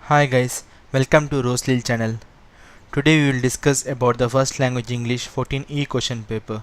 Hi guys, welcome to Roslil channel. Today we will discuss about the first language English 14E question paper.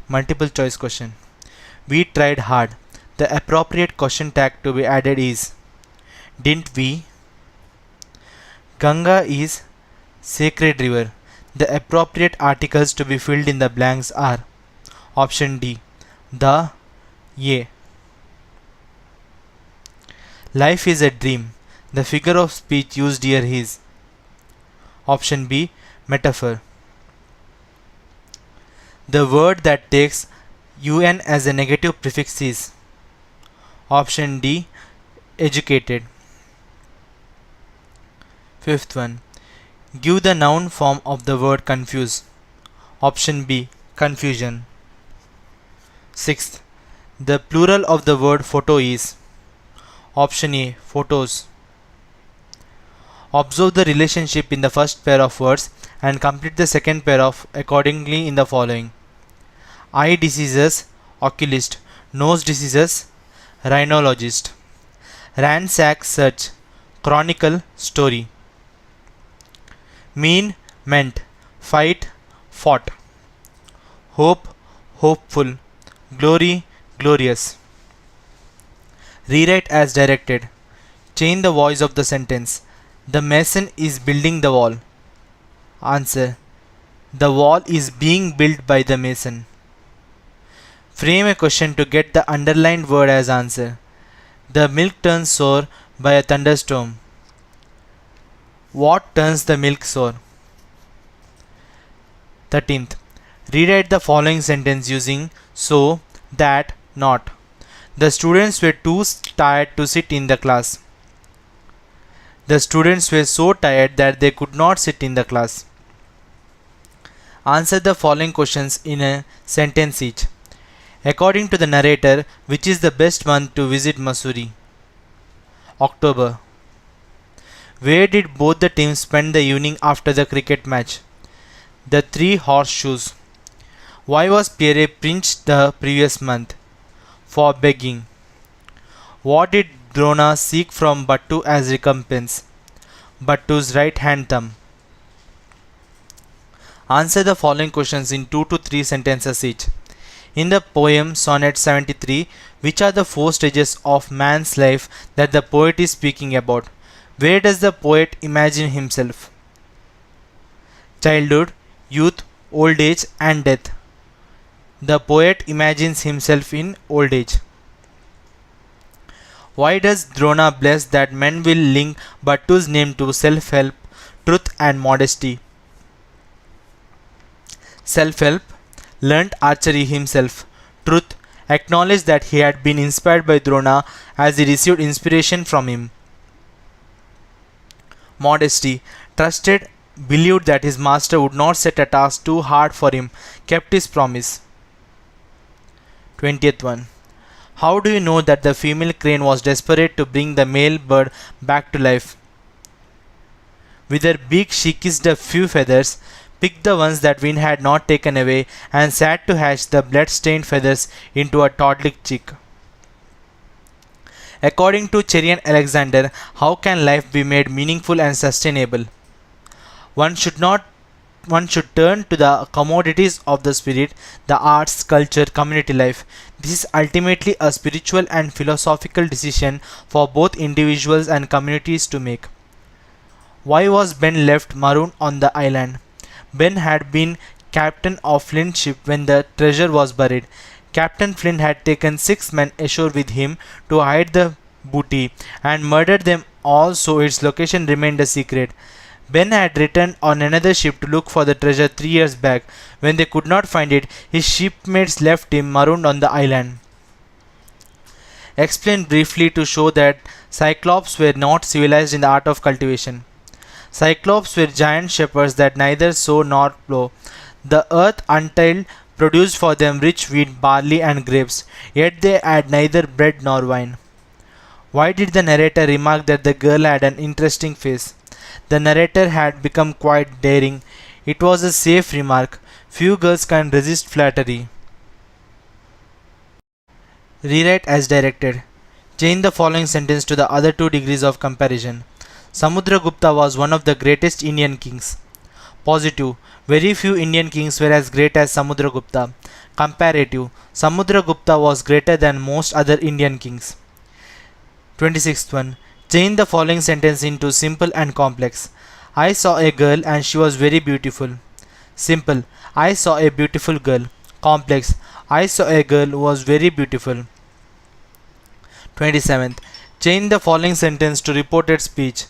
Multiple choice question. We tried hard. The appropriate question tag to be added is didn't we? Ganga is sacred river. The appropriate articles to be filled in the blanks are option D. The, ye. Life is a dream. The figure of speech used here is option B. Metaphor. The word that takes un as a negative prefix is option D. Educated. Fifth one. Give the noun form of the word confuse. Option B. Confusion. Sixth. The plural of the word photo is option A. Photos. Observe the relationship in the first pair of words and complete the second pair of accordingly in the following. Eye diseases, oculist. Nose diseases, rhinologist. Ransack, search. Chronicle, story. Mean, meant. Fight, fought. Hope, hopeful. Glory, glorious. Rewrite as directed. Change the voice of the sentence. The mason is building the wall. Answer. The wall is being built by the mason. Frame a question to get the underlined word as answer. The milk turns sour by a thunderstorm. What turns the milk sour? 13th. Rewrite the following sentence using so, that, not. The students were too tired to sit in the class. The students were so tired that they could not sit in the class. Answer the following questions in a sentence each. According to the narrator, which is the best month to visit Mussoorie? October. Where did both the teams spend the evening after the cricket match? The Three Horseshoes. Why was Pierre pinched the previous month? For begging. What did Drona seek from Battu as recompense? Battu's right hand thumb. Answer the following questions in 2 to 3 sentences each. In the poem Sonnet 73, which are the 4 stages of man's life that the poet is speaking about? Where does the poet imagine himself? Childhood, youth, old age and death. The poet imagines himself in old age. Why does Drona bless that men will link Battu's name to self-help, truth and modesty? Self-help, learnt archery himself. Truth, acknowledged that he had been inspired by Drona as he received inspiration from him. Modesty, trusted, believed that his master would not set a task too hard for him, kept his promise. 20th one. How do you know that the female crane was desperate to bring the male bird back to life? With her beak she kissed a few feathers, picked the ones that wind had not taken away, and sat to hatch the blood-stained feathers into a toddling chick. According to Cherry and Alexander, how can life be made meaningful and sustainable? One should turn to the commodities of the spirit, the arts, culture, community life. This is ultimately a spiritual and philosophical decision for both individuals and communities to make. Why was Ben left marooned on the island? Ben had been captain of Flint's ship when the treasure was buried. Captain Flint had taken 6 men ashore with him to hide the booty and murdered them all, so its location remained a secret. Ben had returned on another ship to look for the treasure 3 years back. When they could not find it, his shipmates left him marooned on the island. Explain briefly to show that Cyclops were not civilized in the art of cultivation. Cyclops were giant shepherds that neither sow nor plow. The earth untilled produced for them rich wheat, barley and grapes, yet they had neither bread nor wine. Why did the narrator remark that the girl had an interesting face? The narrator had become quite daring. It was a safe remark. Few girls can resist flattery. Rewrite as directed. Change the following sentence to the other two degrees of comparison. Samudragupta was one of the greatest Indian kings. Positive. Very few Indian kings were as great as Samudragupta. Comparative. Samudragupta was greater than most other Indian kings. 26th one. Change the following sentence into simple and complex. I saw a girl and she was very beautiful. Simple. I saw a beautiful girl. Complex. I saw a girl who was very beautiful. 27th. Change the following sentence to reported speech.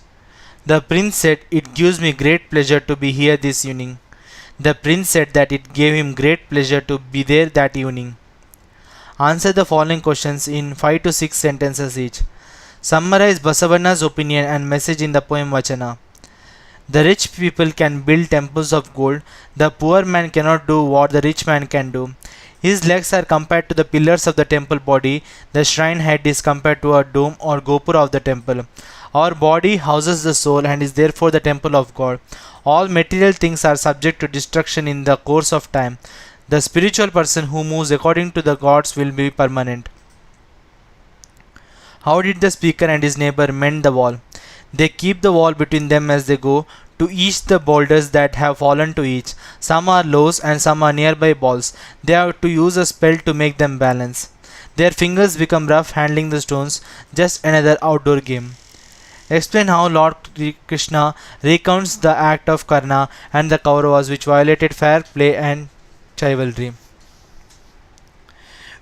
The prince said, "It gives me great pleasure to be here this evening." The prince said that it gave him great pleasure to be there that evening. Answer the following questions in 5 to 6 sentences each. Summarize Basavanna's opinion and message in the poem Vachana. The rich people can build temples of gold. The poor man cannot do what the rich man can do. His legs are compared to the pillars of the temple body. The shrine head is compared to a dome or gopura of the temple. Our body houses the soul and is therefore the temple of God. All material things are subject to destruction in the course of time. The spiritual person who moves according to the gods will be permanent. How did the speaker and his neighbor mend the wall? They keep the wall between them as they go to each the boulders that have fallen to each. Some are lows and some are nearby balls. They have to use a spell to make them balance. Their fingers become rough handling the stones, just another outdoor game. Explain how Lord Krishna recounts the act of Karna and the Kauravas which violated fair play and chivalry.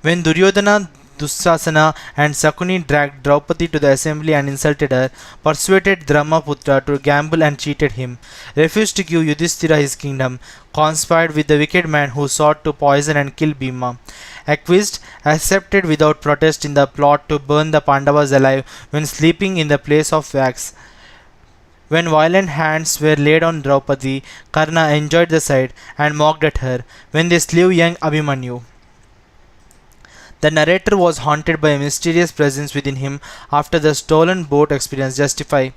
When Duryodhana, Dussasana and Sakuni dragged Draupadi to the assembly and insulted her, persuaded Brahmaputra to gamble and cheated him, refused to give Yudhishthira his kingdom, conspired with the wicked man who sought to poison and kill Bhima, acquiesced, accepted without protest in the plot to burn the Pandavas alive when sleeping in the place of wax. When violent hands were laid on Draupadi, Karna enjoyed the sight and mocked at her when they slew young Abhimanyu. The narrator was haunted by a mysterious presence within him after the stolen boat experience justify.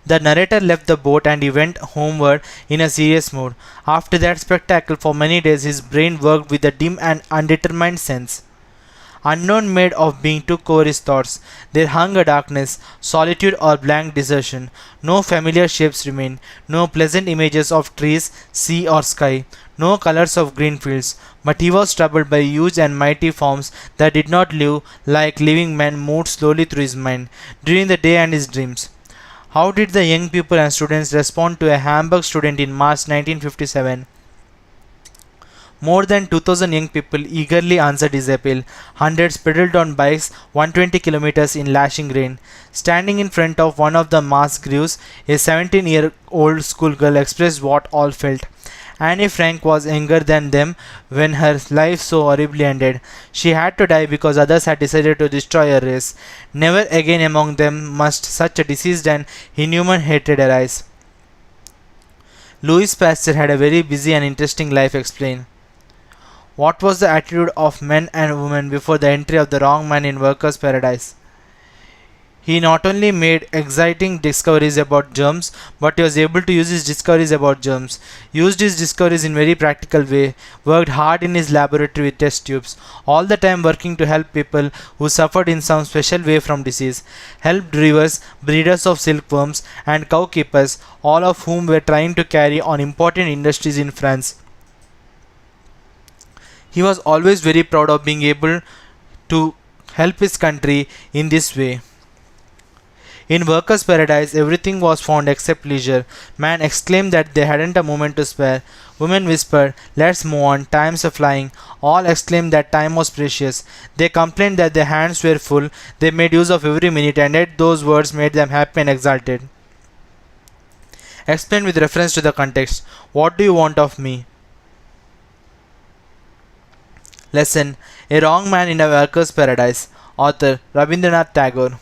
The narrator left the boat and he went homeward in a serious mood. After that spectacle for many days his brain worked with a dim and undetermined sense. Unknown made of being took over his thoughts. There hung a darkness, solitude or blank desertion. No familiar shapes remained, no pleasant images of trees, sea or sky, no colors of green fields, but he was troubled by huge and mighty forms that did not live like living men moved slowly through his mind during the day and his dreams. How did the young people and students respond to a Hamburg student in March 1957? More than 2000 young people eagerly answered his appeal. Hundreds pedaled on bikes 120 kilometers in lashing rain. Standing in front of one of the mass graves, a 17-year-old schoolgirl expressed what all felt. Anne Frank was younger than them when her life so horribly ended. She had to die because others had decided to destroy her race. Never again among them must such a diseased and inhuman hatred arise. Louis Pasteur had a very busy and interesting life explained. What was the attitude of men and women before the entry of the wrong man in workers' paradise? He not only made exciting discoveries about germs, but he was able to use his discoveries about germs, used his discoveries in very practical way, worked hard in his laboratory with test tubes, all the time working to help people who suffered in some special way from disease, helped rivers, breeders of silkworms, and cow keepers, all of whom were trying to carry on important industries in France. He was always very proud of being able to help his country in this way. In workers' paradise, everything was found except leisure. Man exclaimed that they hadn't a moment to spare. Women whispered, "Let's move on, time's a flying." All exclaimed that time was precious. They complained that their hands were full. They made use of every minute, and yet those words made them happy and exalted. Explain with reference to the context. What do you want of me? Lesson: A Wrong Man in a Worker's Paradise. Author Rabindranath Tagore.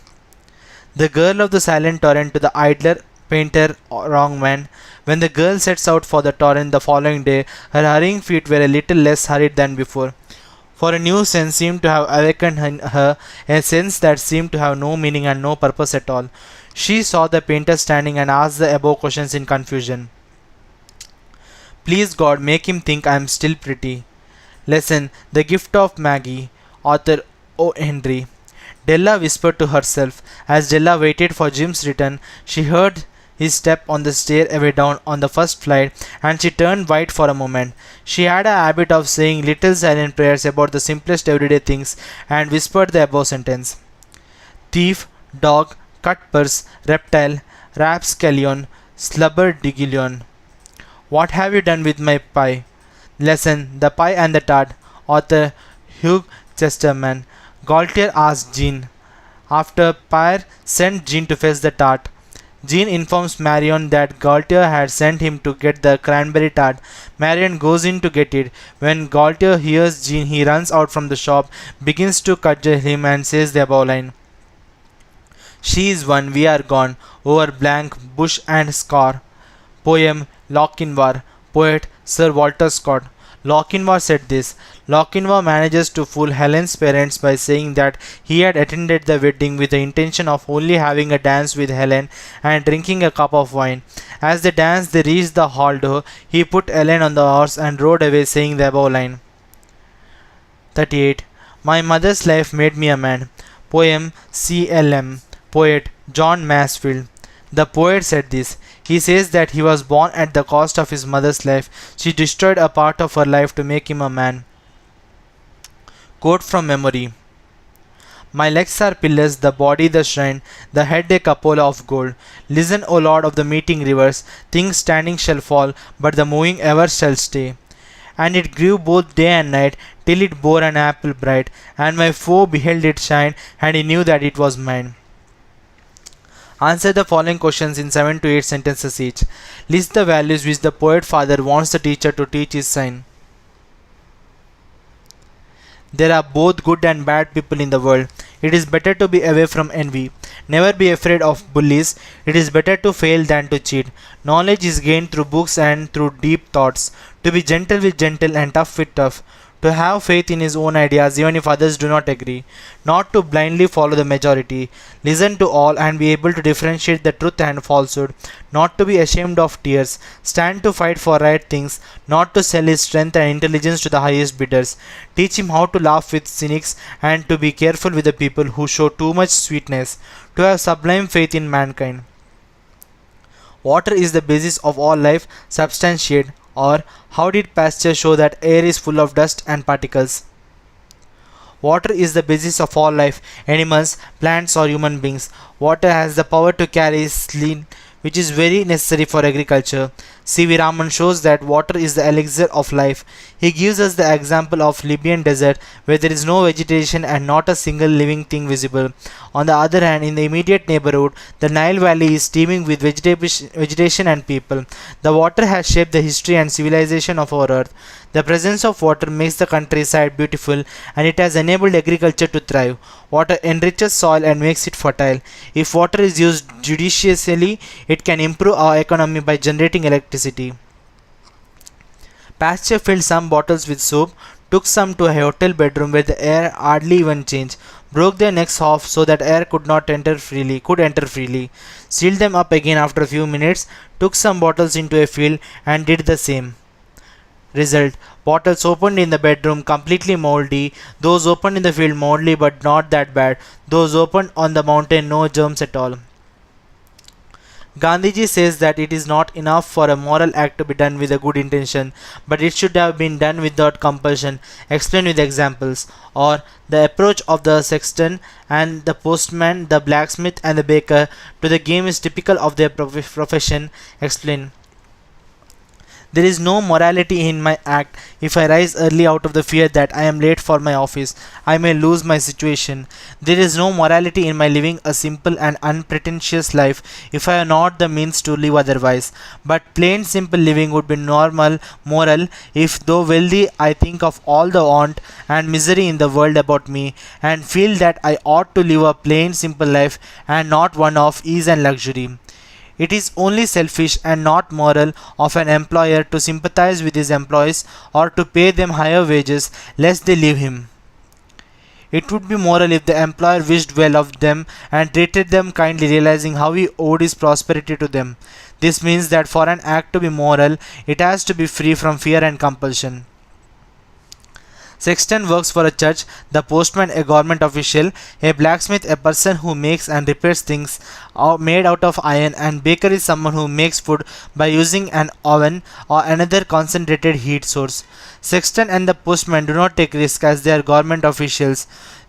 The girl of the silent torrent to the idler, painter, wrong man. When the girl sets out for the torrent the following day, her hurrying feet were a little less hurried than before. For a new sense seemed to have awakened in her, a sense that seemed to have no meaning and no purpose at all. She saw the painter standing and asked the above questions in confusion. Please God, make him think I am still pretty. Lesson: The Gift of Maggie. Author O. Henry. Della whispered to herself. As Della waited for Jim's return, she heard his step on the stairway down on the first flight, and she turned white for a moment. She had a habit of saying little silent prayers about the simplest everyday things and whispered the above sentence. Thief, dog, cut purse, reptile, rapscallion, slubberdigillion. What have you done with my pie? Lesson: The Pie and the Tart. Author Hugh Chesterman. Gaultier asked Jean. After Pierre sent Jean to fetch the tart, Jean informs Marion that Gaultier had sent him to get the cranberry tart. Marion goes in to get it. When Gaultier hears Jean, he runs out from the shop, begins to cudgel him, and says the above line. She is one, we are gone, over blank, bush and scar. Poem Lochinvar. Poet Sir Walter Scott. Lochinvar said this. Lochinvar manages to fool Helen's parents by saying that he had attended the wedding with the intention of only having a dance with Helen and drinking a cup of wine. As they danced, they reached the hall door. He put Helen on the horse and rode away, saying the above line. 38. My mother's life made me a man. Poem CLM. Poet John Masefield. The poet said this. He says that he was born at the cost of his mother's life. She destroyed a part of her life to make him a man. Quote from memory. My legs are pillars, the body the shrine, the head a cupola of gold. Listen, O Lord of the meeting rivers, things standing shall fall, but the moving ever shall stay. And it grew both day and night, till it bore an apple bright, and my foe beheld it shine, and he knew that it was mine. Answer the following questions in 7 to 8 sentences each. List the values which the poet father wants the teacher to teach his son. There are both good and bad people in the world. It is better to be away from envy. Never be afraid of bullies. It is better to fail than to cheat. Knowledge is gained through books and through deep thoughts. To be gentle with gentle and tough with tough. To have faith in his own ideas even if others do not agree. Not to blindly follow the majority. Listen to all and be able to differentiate the truth and falsehood. Not to be ashamed of tears. Stand to fight for right things. Not to sell his strength and intelligence to the highest bidders. Teach him how to laugh with cynics and to be careful with the people who show too much sweetness. To have sublime faith in mankind. Water is the basis of all life. Substantiate. Or, how did Pasteur show that air is full of dust and particles? Water is the basis of all life, animals, plants or human beings. Water has the power to carry sleep, which is very necessary for agriculture. C.V. Raman shows that water is the elixir of life. He gives us the example of Libyan desert where there is no vegetation and not a single living thing visible. On the other hand, in the immediate neighborhood, the Nile Valley is teeming with vegetation and people. The water has shaped the history and civilization of our earth. The presence of water makes the countryside beautiful and it has enabled agriculture to thrive. Water enriches soil and makes it fertile. If water is used judiciously, it can improve our economy by generating electricity. Pasteur filled some bottles with soap, took some to a hotel bedroom where the air hardly even changed, broke their necks off so that air could enter freely, sealed them up again after a few minutes, took some bottles into a field and did the same. Result: bottles opened in the bedroom completely moldy, those opened in the field moldy but not that bad, those opened on the mountain no germs at all. Gandhiji says that it is not enough for a moral act to be done with a good intention, but it should have been done without compulsion. Explain with examples. Or, the approach of the sexton and the postman, the blacksmith and the baker to the game is typical of their profession. Explain. There is no morality in my act if I rise early out of the fear that I am late for my office. I may lose my situation. There is no morality in my living a simple and unpretentious life if I have not the means to live otherwise. But plain simple living would be moral if though wealthy I think of all the want and misery in the world about me and feel that I ought to live a plain simple life and not one of ease and luxury. It is only selfish and not moral of an employer to sympathize with his employees or to pay them higher wages lest they leave him. It would be moral if the employer wished well of them and treated them kindly, realizing how he owed his prosperity to them. This means that for an act to be moral, it has to be free from fear and compulsion. Sexton works for a church, the postman a government official, a blacksmith a person who makes and repairs things made out of iron, and baker is someone who makes food by using an oven or another concentrated heat source. Sexton and the postman do not take risks as they are government officials.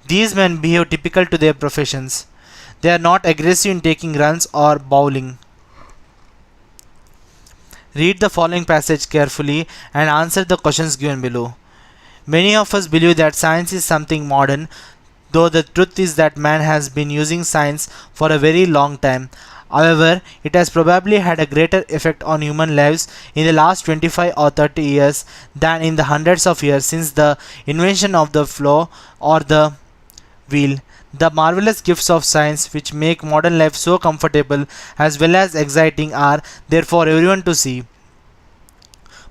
These men behave typical to their professions. They are not aggressive in taking runs or bowling. Read the following passage carefully and answer the questions given below. Many of us believe that science is something modern, though the truth is that man has been using science for a very long time. However, it has probably had a greater effect on human lives in the last 25 or 30 years than in the hundreds of years since the invention of the plow or the wheel. The marvelous gifts of science which make modern life so comfortable as well as exciting are there for everyone to see.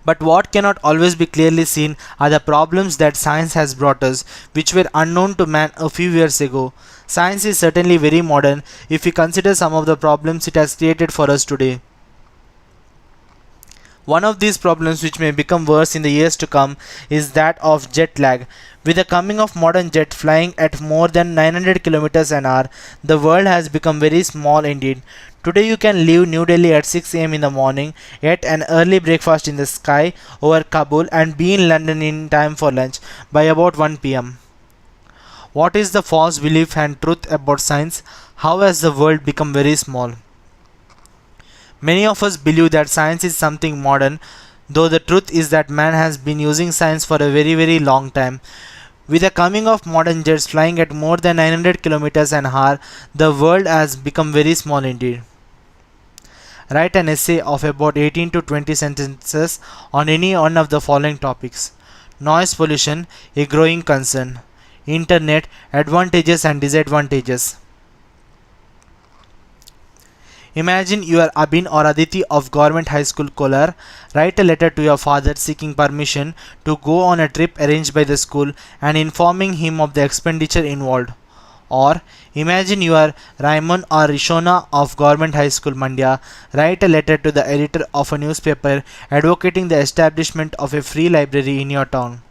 But what cannot always be clearly seen are the problems that science has brought us, which were unknown to man a few years ago. Science is certainly very modern if we consider some of the problems it has created for us today. One of these problems, which may become worse in the years to come, is that of jet lag. With the coming of modern jet flying at more than 900 kilometers an hour, the world has become very small indeed. Today you can leave New Delhi at 6 am in the morning, eat an early breakfast in the sky over Kabul, and be in London in time for lunch by about 1 pm. What is the false belief and truth about science? How has the world become very small? Many of us believe that science is something modern, though the truth is that man has been using science for a very long time. With the coming of modern jets flying at more than 900 kilometers an hour, the world has become very small indeed. Write an essay of about 18 to 20 sentences on any one of the following topics. Noise pollution, a growing concern. Internet, advantages and disadvantages. Imagine you are Abin or Aditi of Government High School Kolar. Write a letter to your father seeking permission to go on a trip arranged by the school and informing him of the expenditure involved. Or imagine you are Raymond or Rishona of Government High School Mandya. Write a letter to the editor of a newspaper advocating the establishment of a free library in your town.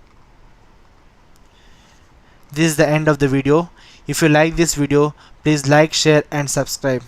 This is the end of the video. If you like this video, please like, share and subscribe.